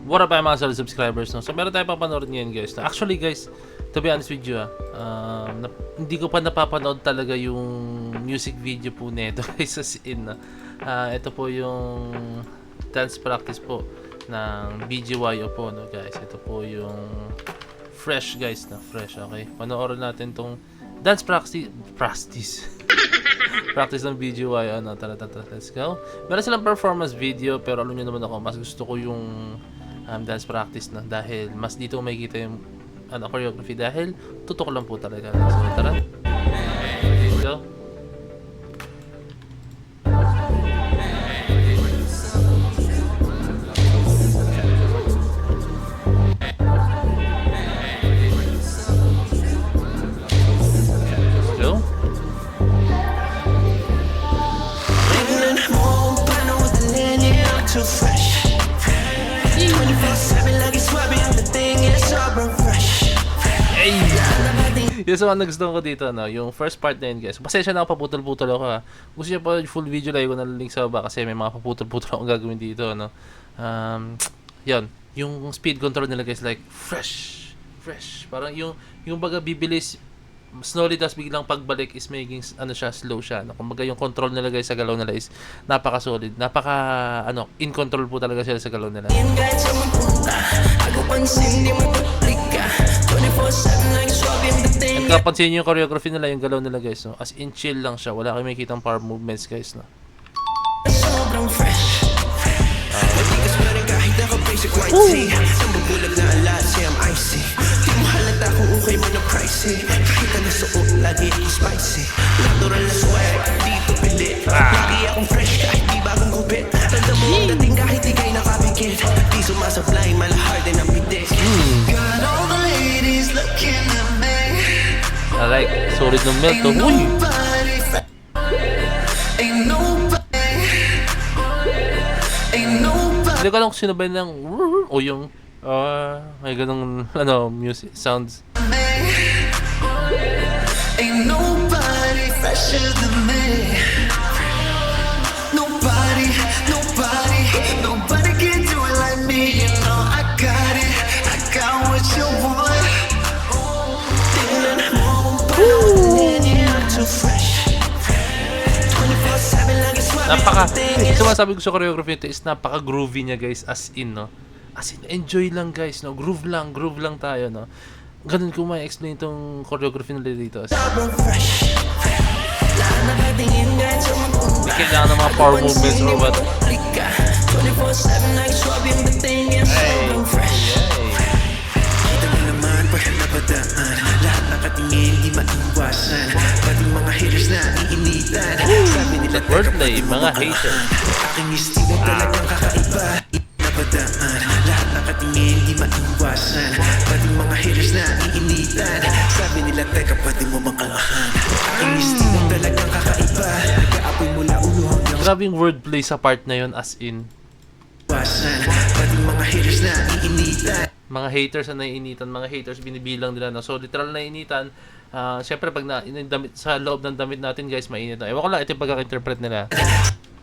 What up mga solid subscribers, no? So meron tayong papanood ngayon guys. Actually guys, to be honest with you hindi ko pa napapanood talaga yung music video po nito guys as in ito po yung dance practice po ng BGYO po, no guys. Ito po yung fresh guys na fresh, okay? Panoorin natin tong dance practice practice ng BGYO, ano, tara, let's go. Meron silang performance video pero alam niyo naman ako, mas gusto ko yung dance practice na dahil mas dito makikita yung choreography dahil tutok lang po talaga. So tara, let's go. Yung sa mga nagustuhan ko dito, no, yung first part na yun guys. Pasensya na ako, paputol-putol ako ha. Gusto nyo pa full video live ko na link sa baba kasi may mga paputol-putol akong gagawin dito, no. Yun, yung speed control nila guys, like fresh. Parang yung baga bibilis slowly, tas biglang pagbalik is making slow siya, no. Kumbaga yung control nila guys sa galaw nila is napaka solid, in control po talaga sila sa galaw nila. At kapansin nyo yung choreography nila, yung galaw nila guys, no? As in chill lang siya, wala kayo makikitang power movements guys, no? Alright, solid ng melt, oh. Uy! Hindi ko alam kung sino ba yung o yung may ganong music sounds. Ain't nobody fresher than me. Nobody can do it like me. You know I got it, I got what you want. Sumasabi ko sa choreography ito is napaka groovy niya guys, as in, no, as in enjoy lang guys, no, groove lang tayo, no, ganun ko ma-explain itong choreography nila dito. Hindi kailangan ng mga power movements or what. Wordplay, mga haters. Aking estilo talagang kakaiba. Napadaan, lahat nakatingin, di maiwasan. Pati mga haters na iinitan. Sabi nila, teka, pwede mo makalahan. Aking estilo talagang kakaiba. Nag-aapoy mula ulo hanggang... Grabe yung wordplay sa part na yun, as in. Pati mga haters na iinitan. Mga haters na naiinitan, mga haters binibilang nila, no? So literal na initan. Syempre pag damit, sa loob ng damit natin guys, mainit na. Ewan ko lang, ito yung pagkaka-interpret nila.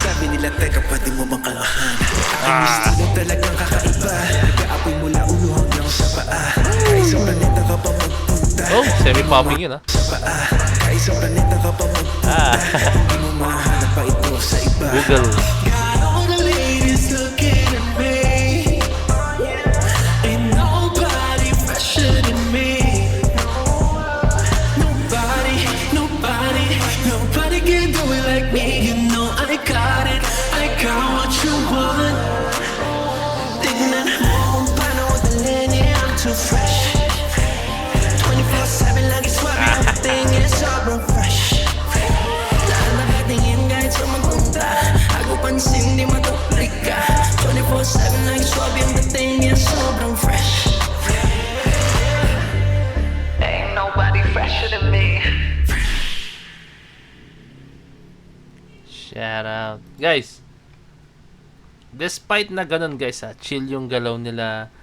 Sabi nila, teka, pwede mo makalahan. Aking estilo talagang kakaiba. Nag-aapoy mula ulo hanggang sa paa. Kahit sa planeta ka pa magpunta. Oh, semi-popping yun, ha? Sa paa. Kahit sa planeta ka pa magpunta. Hindi mo mahanap pa ito sa iba. Google. Shout out. Guys, despite na ganun guys, chill yung galaw nila,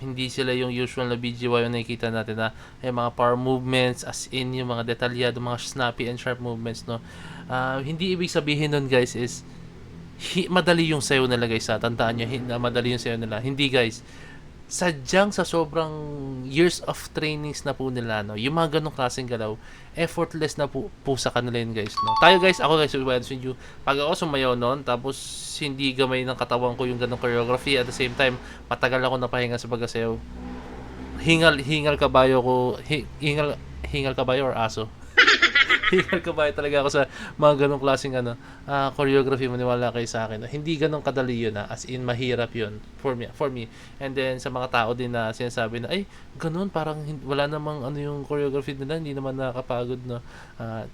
hindi sila yung usual na BGY yung nakikita natin na ay mga power movements, as in yung mga detalyado, mga snappy and sharp movements, no. Hindi ibig sabihin nun guys is madali yung sayo nila guys, ha. Tandaan nyo, madali yung sayo nila. Hindi guys, sadyang sa sobrang years of trainings na po nila, no, yung mga ganong klaseng galaw, effortless na po sa kanila yun guys, no. Tayo guys, ako guys, with you, pag ako sumayaw noon, tapos hindi gamay ng katawan ko yung ganong choreography, at the same time, matagal ako napahinga sa pagkasayaw, hingal kabayo ko, hingal kabayo or aso. Hingal kabayo talaga ako sa mga ganong klaseng choreography, maniwala kayo sa akin. Hindi ganong kadali yun, as in mahirap yun for me. And then sa mga tao din na sinasabi na ay ganon, parang wala namang yung choreography nila, hindi naman nakakapagod, no.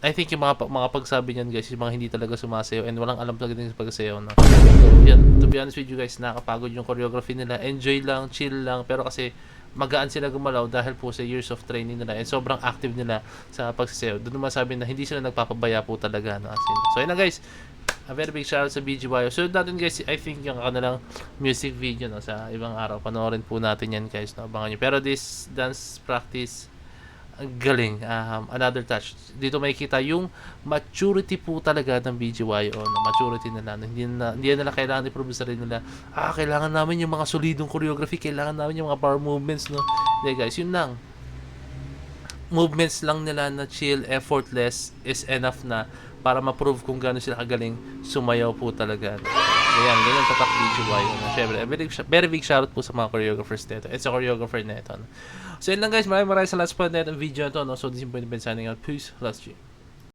I think yung mga pagsabi niyan guys, yung mga hindi talaga sumasayaw and walang alam talaga din sa pagsayaw, no. So yan, to be honest with you guys, nakakapagod yung choreography nila. Enjoy lang, chill lang, pero kasi magaan sila gumalaw dahil po sa years of training nila and sobrang active nila sa pagsasayaw. Doon naman sabi na hindi sila nagpapabaya po talaga, no, as in. So yun na guys, a very big shoutout sa BGYO. So natin guys, I think yung kanilang music video, no, sa ibang araw, panoorin po natin yan guys, no, abangan nyo. Pero this dance practice, ang galing, another touch. Dito makikita yung maturity po talaga ng BGYO, no? Maturity nila, no? Hindi nila kailangan i-prove sa rin nila, kailangan namin yung mga solidong choreography, kailangan namin yung mga power movements, no. Hindi guys, yun lang, movements lang nila na chill, effortless is enough na para ma-prove kung gaano sila kagaling sumayaw po talaga, no? Ganyan tatak BGYO, no? Syempre, very big shoutout po sa mga choreographers nito. It's a choreographer nito, no? So yun lang guys, maraming salamat sa panonood ng video na to, no? So this is Point signing out. Peace, last year.